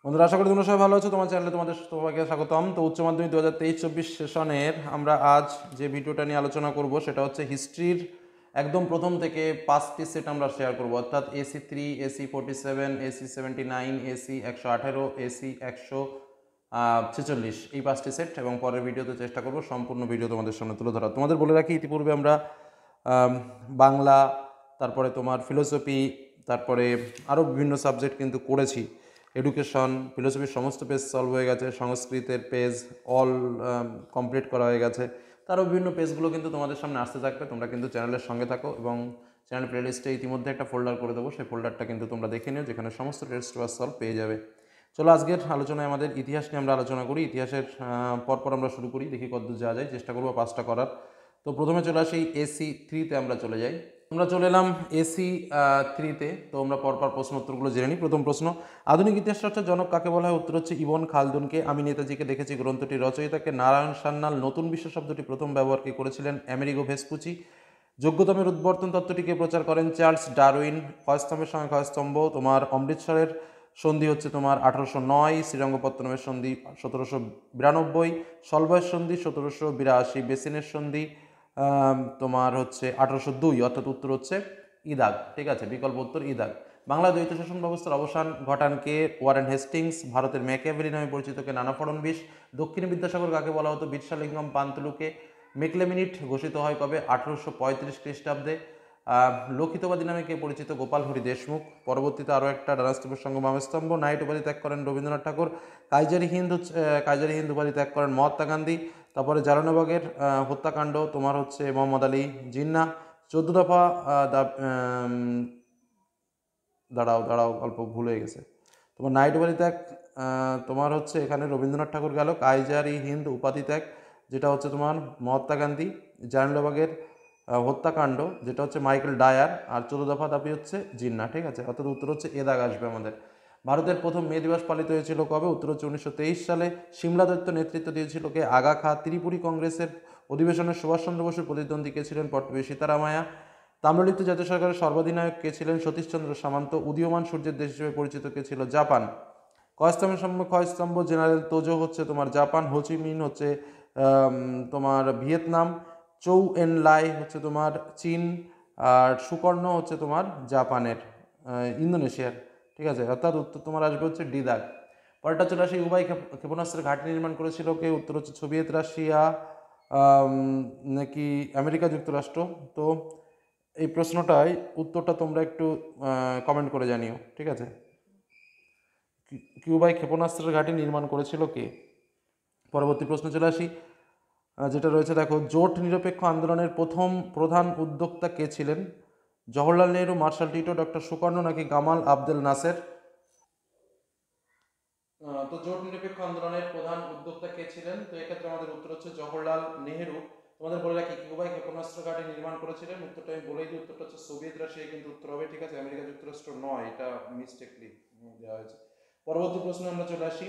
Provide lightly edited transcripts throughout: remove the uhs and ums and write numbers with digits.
বন্ধুরা, আশা করি তোমরা সবাই ভালো আছো। তোমার চ্যানেলে তোমাদের সবাইকে স্বাগতম। তো উচ্চ মাধ্যমিক 2023-24 সেশনের আমরা আজ যে ভিডিওটা নিয়ে আলোচনা করব সেটা হচ্ছে হিস্ট্রির একদম প্রথম থেকে 5টি সেট আমরা শেয়ার করব, অর্থাৎ AC3, AC47, AC79, AC118, AC146, এই 5টি সেট। এবং পরের ভিডিওতে চেষ্টা করব সম্পূর্ণ ভিডিও তোমাদের সামনে তুলে ধরা। তোমাদের বলে রাখি, ইতিপূর্বে আমরা বাংলা, তারপরে তোমার ফিলোসফি, তারপরে আরও বিভিন্ন সাবজেক্ট কিন্তু করেছি। এডুকেশন, ফিলোসফির সমস্ত পেজ সলভ হয়ে গেছে, সংস্কৃতের পেজ অল কমপ্লিট করা হয়ে গেছে। তারও বিভিন্ন পেজগুলো কিন্তু তোমাদের সামনে আসতে থাকবে। তোমরা কিন্তু চ্যানেলের সঙ্গে থাকো এবং চ্যানেল প্লেলিস্টে ইতিমধ্যে একটা ফোল্ডার করে দেবো, সেই ফোল্ডারটা কিন্তু তোমরা দেখে নিও, যেখানে সমস্ত টেস্ট পেপার সলভ পেয়ে যাবে। চলো, আজকের আলোচনায় আমাদের ইতিহাস নিয়ে আমরা আলোচনা করি। ইতিহাসের পরপর আমরা শুরু করি, দেখি কতদূর যাওয়া যায়, চেষ্টা করবো 5টা করার। তো প্রথমে চলে আসি AC3-তে আমরা চলে যাই। আমরা চলে এলাম AC3-তে। তো আমরা পরপর প্রশ্ন উত্তরগুলো জেনে নিই। প্রথম প্রশ্ন, আধুনিক ইতিহাস চর্চার জনক কাকে বলা হয়? উত্তর হচ্ছে ইবন খালদুনকে। আমি নেতাজিকে দেখেছি গ্রন্থটির রচয়িতাকে। নারায়ণ সান্যাল নতুন বিশ্ব শব্দটি প্রথম ব্যবহার কে করেছিলেন? Amerigo Vespucci. যোগ্যতমের উদ্বর্তন তত্ত্বটিকে প্রচার করেন? Charles Darwin. ক্ষয়স্তম্ভের সঙ্গে ক্ষয়স্তম্ভ তোমার অমৃতসরের সন্ধি হচ্ছে তোমার 1809, শ্রীরঙ্গপত্তনমের সন্ধি 1792, সলভয়ের সন্ধি 1782, বেসিনের সন্ধি তোমার হচ্ছে 1802, অর্থাৎ উত্তর হচ্ছে ইদাগ। ঠিক আছে, বিকল্প উত্তর ইদাগ। বাংলা দ্বৈত শাসন ব্যবস্থার অবসান ঘটান কে? Warren Hastings. ভারতের ম্যাকিয়াভেলি নামে পরিচিত কে? নানা ফড়নবিশ। দক্ষিণ বিদ্যাসাগর কাকে বলা হতো? বিরসালিঙ্গম পান্তুলুকে। মেকলেমিনিট ঘোষিত হয় কবে? 1835 খ্রিস্টাব্দে। লোকিতবাদী নামে কে পরিচিত? গোপাল হরি দেশমুখ। পরবর্তীতে আরও একটা ডানাস্তম্ভের সঙ্গে বামস্তম্ভ। নাইট উপাধি ত্যাগ করেন রবীন্দ্রনাথ ঠাকুর। কাইজারি হিন্দ উপাধি ত্যাগ করেন মহাত্মা গান্ধী। তারপরে জালানবাগের হত্যাকাণ্ড তোমার হচ্ছে মোহাম্মদ আলী জিন্নাহ। 14 দফা দাঁড়াও অল্প ভুল হয়ে গেছে। তোমার নাইট উপাধি ত্যাগ তোমার হচ্ছে এখানে রবীন্দ্রনাথ ঠাকুর গেল। কাইজারি হিন্দ উপাধি ত্যাগ যেটা হচ্ছে তোমার মহাত্মা গান্ধী। জালিয়ানওয়ালাবাগের হত্যাকাণ্ড যেটা হচ্ছে মাইকেল ডায়ার। আর 14 দফা দাবি হচ্ছে জিন্নাহ। ঠিক আছে, অর্থাৎ উত্তর হচ্ছে এ দাগ আসবে আমাদের। ভারতের প্রথম মে দিবস পালিত হয়েছিল কবে? উত্তর হচ্ছে 1923 সালে। সিমলা দত্ত নেতৃত্ব দিয়েছিল কে? আগা খা। ত্রিপুরী কংগ্রেসের অধিবেশনে সুভাষচন্দ্র বসুর প্রতিদ্বন্দ্বী কে ছিলেন? পট্টবী সীতারামায়া। তাম্রলিপ্ত জাতীয় সরকারের সর্বাধিনায়ক কে ছিলেন? সতীশচন্দ্র সামন্ত। উদীয়মান সূর্যের দেশ হিসেবে পরিচিত কে ছিল? জাপান। ক্ষয়স্তম্ভের সম্মুখ ক্ষয়স্তম্ভ জেনারেল তোজো হচ্ছে তোমার জাপান। হোচিমিন হচ্ছে তোমার ভিয়েতনাম। চৌ এন লাই হচ্ছে তোমার চীন। আর সুকর্ণ হচ্ছে তোমার জাপানের, ইন্দোনেশিয়ার। ঠিক আছে, অর্থাৎ উত্তর তোমার আসবে হচ্ছে ডিদাগ। পরেরটা চলে আসে, উবাই ক্ষেপণাস্ত্রের ঘাঁটি নির্মাণ করেছিল কে? উত্তর হচ্ছে সোভিয়েত রাশিয়া নাকি আমেরিকা যুক্তরাষ্ট্র। তো এই প্রশ্নটায় উত্তরটা তোমরা একটু কমেন্ট করে জানিও। ঠিক আছে, কিউবায় ক্ষেপণাস্ত্রের ঘাঁটি নির্মাণ করেছিল কে? পরবর্তী প্রশ্ন চলে আসি, যেটা রয়েছে দেখো, জোট নিরপেক্ষ আন্দোলনের প্রথম প্রধান উদ্যোক্তা কে ছিলেন? Jawaharlal Nehru, Marshal Tito, doctor Sukarno নাকি গামাল আবদেল নাসের? তো জোট নিরপেক্ষ আন্দোলনের প্রধান উদ্যোক্তা কে ছিলেন? তো এক্ষেত্রে আমাদের উত্তর হচ্ছে জওহরলাল নেহরু। তোমাদের বলে রাখি, কিউবায় ক্ষেপণাস্ত্র ঘাঁটি নির্মাণ করেছিলেন, উত্তরটা আমি বলেই দিই, উত্তরটা হচ্ছে সোভিয়েত রাশিয়া কিন্তু উত্তর হবে। ঠিক আছে, আমেরিকা যুক্তরাষ্ট্র নয়, এটা মিস্টেকলি দেওয়া হয়েছে। পরবর্তী প্রশ্নে আমরা চলে আসি,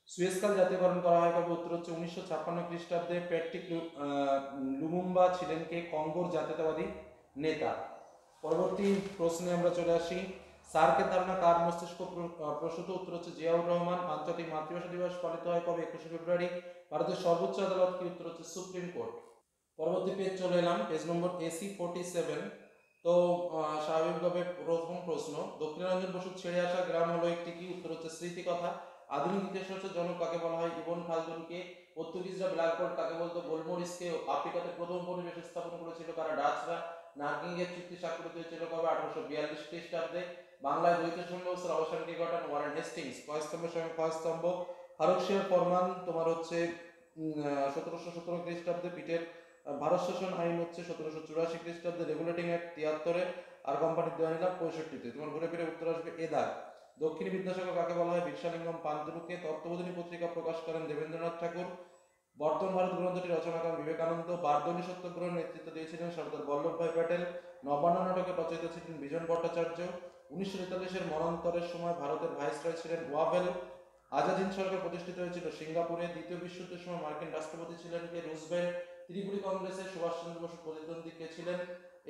সুয়েজ খাল জাতীয়করণ করা হয় কবে? উত্তর হচ্ছে 1956 খ্রিস্টাব্দে। প্যাট্রিক লুমুম্বা ছিলেন কে? কঙ্গোর জাতীয়তাবাদী নেতা। পরবর্তী প্রশ্নে আমরা চলে আসি, সার্কের ধারণা কার মস্তিষ্ক প্রসূত? উত্তর হচ্ছে জিয়াউর রহমান। আন্তর্জাতিক মাতৃভাষা দিবস পালিত হয় কবে? 21 ফেব্রুয়ারি। ভারতের সর্বোচ্চ আদালত কি? উত্তর হচ্ছে সুপ্রিম কোর্ট। পরবর্তী পেজ চলে এলাম, পেজ নম্বর AC47। তো স্বাভাবিকভাবে প্রথম প্রশ্ন, দক্ষিণারঞ্জন বসুর ছেড়ে আসা গ্রাম হলো একটি কি? উত্তর হচ্ছে স্মৃতিকথা। আধুনিক ইতিহাস চর্চার জনক কাকে বলা হয়? ইবন খালদুনকে। পর্তুগিজরা ব্ল্যাকবোর্ড কাকে বলতো? গোলমরিচকে। আফ্রিকাতে প্রথম পরিবেশ স্থাপন করেছিল কারা? ডাচরা। নার্গিংয়ের চুক্তি স্বাক্ষরিত হয়েছিল কবে? 1842 খ্রিস্টাব্দে। বাংলায় দ্বৈত শাসন ব্যবস্থার অবসানকে ঘটান? Warren Hastings. ক্ষয়স্তম্ভের সঙ্গে ক্ষয়স্তম্ভ। ফারুক শাহের ফরমান তোমার হচ্ছে 1717 খ্রিস্টাব্দে। পিটের ভারত শাসন আইন হচ্ছে 1784 খ্রিস্টাব্দে। Regulating act 73-এ। আর কোম্পানির দেওয়ানিলাম 65-তে। তোমার ঘুরে ফিরে উত্তর আসবে এ দাগ। দক্ষিণী বিদ্যাসাগর কাকে বলা হয়? বিরসালিঙ্গম পান্তুলুকে। তত্ত্ববোধিনী পত্রিকা প্রকাশ করেন দেবেন্দ্রনাথ ঠাকুর। বর্তমান ভারত গ্রন্থটি রচনা করেন বিবেকানন্দ। বারদৌলি সত্যাগ্রহের নেতৃত্ব দিয়েছিলেন সর্দার বল্লভভাই প্যাটেল। নবান্ন নাটকের রচয়িতা ছিলেন বিজন ভট্টাচার্য। 1943-এর মরণোত্তরের সময় ভারতের ভাইসরয় ছিলেন ওয়াভেল। আজাদ হিন্দ সরকার প্রতিষ্ঠিত হয়েছিল সিঙ্গাপুরে। দ্বিতীয় বিশ্বযুদ্ধের সময় মার্কিন রাষ্ট্রপতি ছিলেন কে? রুজভেল্ট। ত্রিপুরী কংগ্রেসের সুভাষচন্দ্র বসু প্রতিদ্বন্দ্বী কে ছিলেন?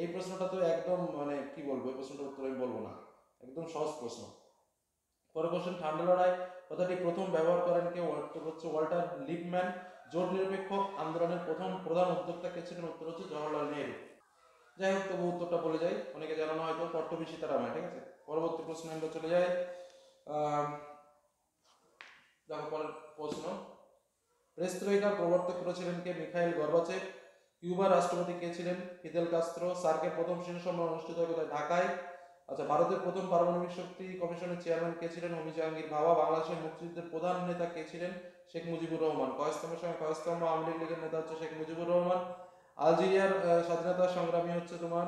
এই প্রশ্নটা তো একদম মানে কি বলবো, এই প্রশ্নটার উত্তর আমি বলবো না, একদম সহজ প্রশ্ন। পরের কোশ্চেন, ঠান্ডা লড়াই কথাটি প্রথম ব্যবহার করেন কে? উত্তর হচ্ছে ওয়াল্টার লিপম্যান। জোট নিরপেক্ষ আন্দোলনের প্রথম প্রধান উদ্যোক্তা কে ছিলেন? উত্তর হচ্ছে জওহরলাল নেহেরু। যাই হোক, তবু উত্তরটা বলে যাই, অনেকে জানানো হয়তো পট্টবী সীতারামায়। ঠিক আছে, পরবর্তী প্রশ্ন আমরা চলে যাই। দেখো পরের প্রশ্ন, পেরেস্ত্রোইকার প্রবর্তক করেছিলেন কে? Mikhail Gorbachev. কিউবার রাষ্ট্রপতি কে ছিলেন? Fidel Castro. সার্কের প্রথম শীর্ষ সম্মেলন অনুষ্ঠিত হয় কোথায়? ঢাকায়। আচ্ছা, ভারতের প্রথম পারমাণবিক শক্তি কমিশনের চেয়ারম্যান কে ছিলেন? হোমি জাহাঙ্গীর ভাবা। বাংলাদেশের মুক্তিযুদ্ধের প্রধান নেতা কে ছিলেন? শেখ মুজিবুর রহমান। কয়স্তম্ভের সঙ্গে কয়স্তম্ভ? আওয়ামী লীগের নেতা হচ্ছে শেখ মুজিবুর রহমান। আলজেরিয়ার স্বাধীনতা সংগ্রামী হচ্ছে তোমার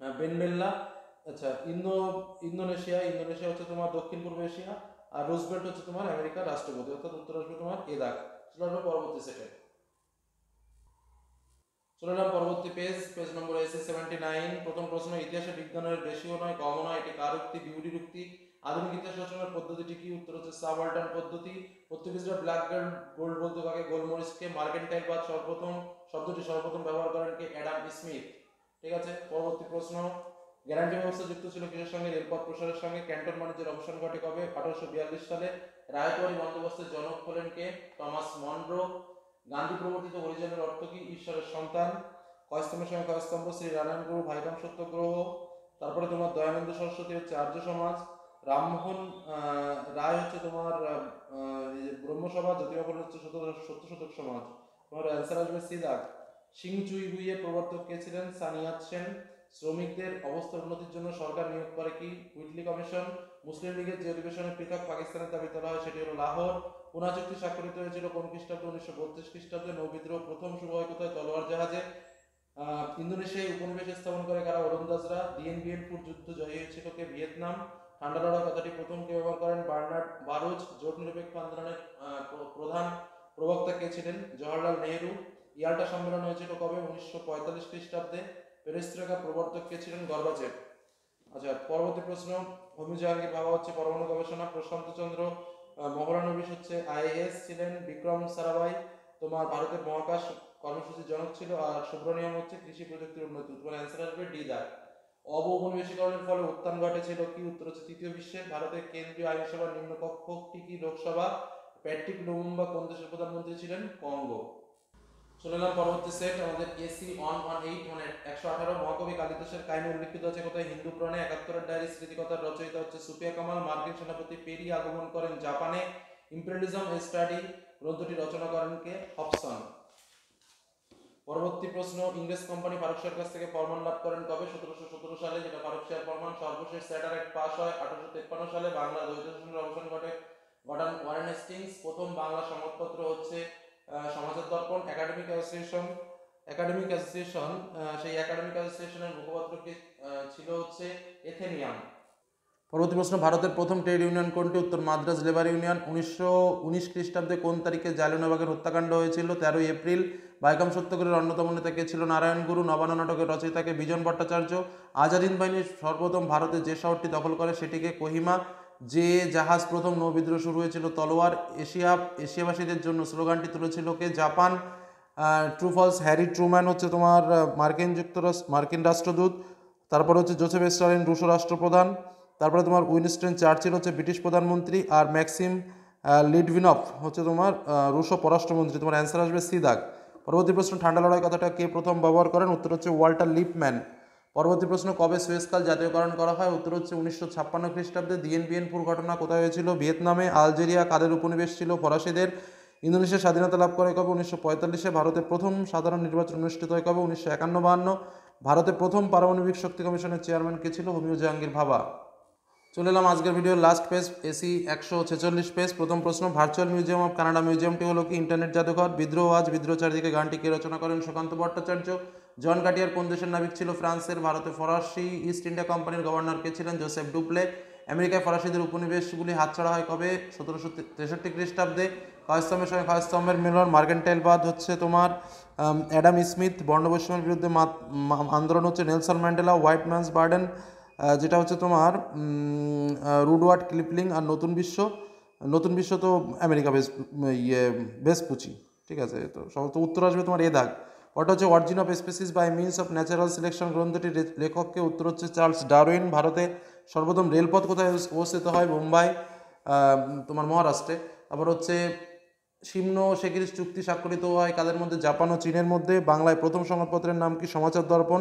বেন বেল্লা। আচ্ছা, ইন্দোনেশিয়া হচ্ছে তোমার দক্ষিণ পূর্ব এশিয়া। আর রুজভেল্ট হচ্ছে তোমার আমেরিকার রাষ্ট্রপতি। অর্থাৎ উত্তর আসবে তোমার এ দাগ। চলে আসবে পরবর্তী সেটে। চলে এলাম পরবর্তী পেজ নম্বর এসি 79। প্রথম প্রশ্ন, ইতিহাসে বিজ্ঞানের বেশিও নয় কমও নয়, এটি কার উক্তি? বিউডির উক্তি। আধুনিক ইতিহাস রচনার পদ্ধতিটি কি? উত্তর হচ্ছে সাবঅল্টার্ন পদ্ধতি। পর্তুগিজরা ব্ল্যাক গোল্ড বলতে কাকে? গোলমরিচকে। মার্কেন্টাইল বাদ শব্দটি সর্বপ্রথম ব্যবহার করেন কে? Adam Smith. ঠিক আছে, পরবর্তী প্রশ্ন, গ্যারান্টি ব্যবস্থা যুক্ত ছিল কিসের সঙ্গে? রেলপথ প্রসারের সঙ্গে। ক্যান্টন বাণিজ্যের অবসান ঘটে কবে? 1842 সালে। রায়তওয়ারি বন্দোবস্তের জনক হলেন কে? Thomas Munro. গান্ধী প্রবর্তিত হরিজনের অর্থ কি? ঈশ্বরের সন্তান। কয়স্তম্ভের সঙ্গে কয়স্তম্ভ? শ্রী নারায়ণ গুরু ভাইরাম সত্যগ্রহ। তারপরে তোমার দয়ানন্দ সরস্বতী হচ্ছে আর্য সমাজ। রামমোহন রায় হচ্ছে তোমার ব্রহ্মসভা। জ্যোতিবা ফুলে হচ্ছে সত্যশোধক সমাজ। তোমার অ্যান্সার আসবে সি দাগ। সিং চুই হুইয়ের প্রবর্তক কে ছিলেন? সানিয়াত সেন। শ্রমিকদের অবস্থার উন্নতির জন্য সরকার নিয়োগ করে কি? Whitley commission. মুসলিম লীগের যে অধিবেশনে পৃথক পাকিস্তানের দাবি তোলা হয় সেটি হলো লাহোর। পুনা চুক্তি স্বাক্ষরিত হয়েছিল কোন খ্রিস্টাব্দে? 1932 খ্রিস্টাব্দে। নৌবিদ্রোহ প্রথম শুরু হয় কোথায়? তলোয়ার জাহাজে। ইন্দোনেশিয়ায় উপনিবেশ স্থাপন করে কারা? ওলন্দাজরা। দিয়েন যুদ্ধ জয়ী হয়েছিল কে? ভিয়েতনাম। ঠান্ডা লড়াই কথাটি প্রথম কে ব্যবহার করেন? Bernard Baruch. জোট নিরপেক্ষ আন্দোলনের প্রধান প্রবক্তা কে ছিলেন? জওহরলাল নেহেরু। ইয়াল্টা সম্মেলন হয়েছিল কবে? 1945 খ্রিস্টাব্দে। পেরেস্ত্রোইকার প্রবর্তক কে ছিলেন? গর্বাচেভ। আচ্ছা, পরবর্তী প্রশ্ন, হোমি জাহাঙ্গীর ভাবা হচ্ছে পরমাণু গবেষণা। প্রশান্ত চন্দ্র মহলানবিশ হচ্ছে আইএএস ছিলেন। বিক্রম সারাভাই তোমার ভারতের মহাকাশ কর্মসূচির জনক ছিল। আর সুব্রনিয়ম হচ্ছে কৃষি প্রযুক্তির উন্নতি। তোমার অ্যান্সার আসবে ডি দাগ। অবৌপনিবেশীকরণের ফলে উত্থান ঘটেছিল কি? উত্তর হচ্ছে তৃতীয় বিশ্বের। ভারতের কেন্দ্রীয় আইনসভার নিম্নকক্ষটি কি? লোকসভা। প্যাট্রিক লুমুম্বা কোন দেশের প্রধানমন্ত্রী ছিলেন? কঙ্গো। চলে এলাম পরবর্তী সেট, আমাদের এসি 118 মানে 118। মহাকবি কালিদাসের কাহিনী উল্লিখিত আছে কোথায়? হিন্দু পুরাণে। 71 ডায়েরি স্মৃতিকথার রচয়িতা হচ্ছে সুফিয়া কামাল। মার্কিন সেনাপতি পেরি আগমন করেন জাপানে। ইম্পেরিয়ালিজম এ স্টাডি গ্রন্থটি রচনা করেন কে? হবসন। পরবর্তী প্রশ্ন, ইংরেজ কোম্পানি ফারুক শাহের কাছ থেকে ফরমান লাভ করেন কবে? 1717 সালে, যেটা ফারুক শাহের ফরমান। সর্বশেষ স্যাটার অ্যাক্ট পাস হয় 1853 সালে। বাংলা দ্বৈত শাসনের অবসান ঘটান ওয়ারেন হেস্টিংস। প্রথম বাংলা সংবাদপত্র হচ্ছে সমাজের দর্পণ। একাডেমিক অ্যাসোসিয়েশন সেই একাডেমিক অ্যাসোসিয়েশনের মুখপাত্র কে ছিল? হচ্ছে এথেনিয়াম। পরবর্তী প্রশ্ন, ভারতের প্রথম ট্রেড ইউনিয়ন কোনটি? উত্তর মাদ্রাজ লেবার ইউনিয়ন। 1919 খ্রিস্টাব্দে কোন তারিখে জালিয়ানওয়ালাবাগের হত্যাকাণ্ড হয়েছিল? 13 এপ্রিল। বাইকাম সত্যগ্রহের অন্যতম নেতা কে ছিল? নারায়ণ গুরু। নবান্ন নাটকের রচয়িতাকে? বিজন ভট্টাচার্য। আজাদিন বাহিনী সর্বপ্রথম ভারতে যে শহরটি দখল করে সেটিকে? কোহিমা। যে জাহাজ প্রথম নৌবিদ্রোহ শুরু হয়েছিল? তলোয়ার। এশিয়াবাসীদের জন্য স্লোগানটি তুলেছিল কে? Japan. True false, Harry Truman হচ্ছে তোমার মার্কিন রাষ্ট্রদূত। তারপর হচ্ছে জোসেফ স্টালিন রুশো রাষ্ট্রপ্রধান। তারপরে তোমার উইনস্টন চার্চিল হচ্ছে ব্রিটিশ প্রধানমন্ত্রী। আর ম্যাক্সিম লিটভিনফ হচ্ছে তোমার রুশো পররাষ্ট্রমন্ত্রী। তোমার অ্যান্সার আসবে সি দাগ। পরবর্তী প্রশ্ন, ঠান্ডা লড়াই কথাটা কে প্রথম ব্যবহার করেন? উত্তর হচ্ছে ওয়াল্টার লিপম্যান। পরবর্তী প্রশ্ন, কবে সুয়েজ খাল জাতীয়করণ করা হয়? উত্তর হচ্ছে 1956 খ্রিস্টাব্দে। দিয়েন ঘটনা কোথায় হয়েছিল? ভিয়েতনামে। আলজেরিয়া কাদের উপনিবেশ ছিল? ফরাসিদের। ইন্দোনেশিয়া স্বাধীনতা লাভ করে কবে? 1945-এ। ভারতের প্রথম সাধারণ নির্বাচন অনুষ্ঠিত হয় কবে? 1951-52। ভারতের প্রথম পারমাণবিক শক্তি কমিশনের চেয়ারম্যান কে ছিল? হোমি জাহাঙ্গীর ভাবা। চলে এলাম আজকের ভিডিওর লাস্ট পেজ, এসি 146 পেজ। প্রথম প্রশ্ন, ভার্চুয়াল মিউজিয়াম অফ কানাডা মিউজিয়ামটি হলো কি? ইন্টারনেট জাদুঘর। বিদ্রোহ আজ বিদ্রোহ চারিদিকে গানটি কে রচনা করেন? সুকান্ত ভট্টাচার্য। জন কাটিয়ার কোন দেশের নাবিক ছিল? ফ্রান্সের। ভারতে ফরাসি ইস্ট ইন্ডিয়া কোম্পানির গভর্নর কে ছিলেন? জোসেফ ডুপ্লে। আমেরিকায় ফরাসিদের উপনিবেশগুলি হাতছাড়া হয় কবে? 1763 খ্রিস্টাব্দে। কয়স্তম্ভের সঙ্গে কয়স্তম্ভের মিলন? মার্কেন্টাইল বাদ হচ্ছে তোমার অ্যাডাম স্মিথ। বর্ণবৈষম্যের বিরুদ্ধে আন্দোলন হচ্ছে Nelson Mandela. White man's burden যেটা হচ্ছে তোমার রুডওয়ার্ড কিপলিং। আর নতুন বিশ্ব তো আমেরিকা ভেসপুচি। ঠিক আছে, তো উত্তর আসবে তোমার এ দাগ। ওটা হচ্ছে origin of species by means of natural selection গ্রন্থটির লেখককে? উত্তর হচ্ছে চার্লস ডারউইন। ভারতে সর্বপ্রথম রেলপথ কোথায় অবস্থিত হয়? মুম্বাই, তোমার মহারাষ্ট্রে। তারপর হচ্ছে সিমনো শেকির চুক্তি স্বাক্ষরিত হয় কাদের মধ্যে? জাপান ও চীনের মধ্যে। বাংলায় প্রথম সংবাদপত্রের নাম কি? সমাচার দর্পণ।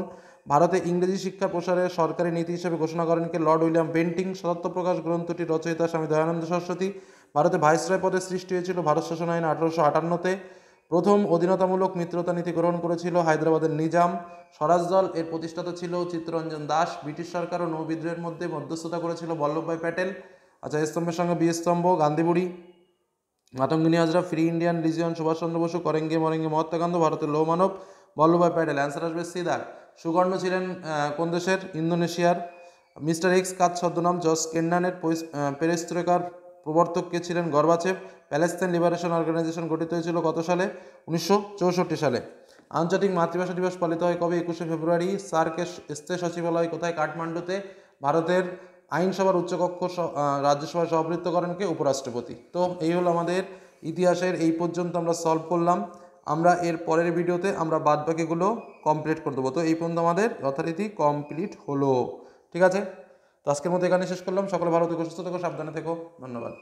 ভারতে ইংরেজি শিক্ষা প্রসারের সরকারি নীতি হিসেবে ঘোষণা করেন কে? Lord William Bentinck. সত্য গ্রন্থটির রচয়িতা স্বামী দয়ানন্দ সরস্বতী। ভারতে ভাইসরয় পদের সৃষ্টি হয়েছিল ভারত শাসন আইন 1858-তে। প্রথম অধীনতামূলক মিত্রতা নীতি গ্রহণ করেছিল হায়দ্রাবাদের নিজাম। স্বরাজ দল এর প্রতিষ্ঠাতা ছিল চিত্তরঞ্জন দাস। ব্রিটিশ সরকার ও নৌবিদ্রোহের মধ্যে মধ্যস্থতা করেছিল বল্লভভাই প্যাটেল। আচ্ছা, স্তম্ভের সঙ্গে বি স্তম্ভ, Gandhiburi, Matangini Hazra, free Indian legion, Subhash Chandra Basu, করেঙ্গে মরেঙ্গে মহাত্মা গান্ধী, ভারতের লৌহ মানব, বল্লভভাই প্যাটেল। অ্যান্সার আসবে সিদার। সুকর্ণ ছিলেন কোন দেশের? ইন্দোনেশিয়ার। মিস্টার এক্স কাজ ছদ্মনাম। জস কেন্ডানের পেরেস্ত্রোকার প্রবর্তক কে ছিলেন? গর্বাচেভ। প্যালেস্তাইন লিবারেশন অর্গানাইজেশন গঠিত হয়েছিল কত সালে? 1964 সালে। আন্তর্জাতিক মাতৃভাষা দিবস পালিত হয় কবে? 21শে ফেব্রুয়ারি। সার্কের স্থায়ী সচিবালয় কোথায়? কাঠমান্ডুতে। ভারতের আইনসভার উচ্চকক্ষ রাজ্যসভায় সভাপতিত্ব করেন কে? উপরাষ্ট্রপতি। তো এই হলো আমাদের ইতিহাসের এই পর্যন্ত আমরা সলভ করলাম। আমরা এর পরের ভিডিওতে আমরা বাদবাকিগুলো কমপ্লিট করে দেবো। তো এই পর্যন্ত আমাদের যথারীতি কমপ্লিট হলো। ঠিক আছে, তো আজকের মতো এখানে শেষ করলাম। সকলে ভালো থেকো, সুস্থ থেকো, সাবধানে থেকো। ধন্যবাদ।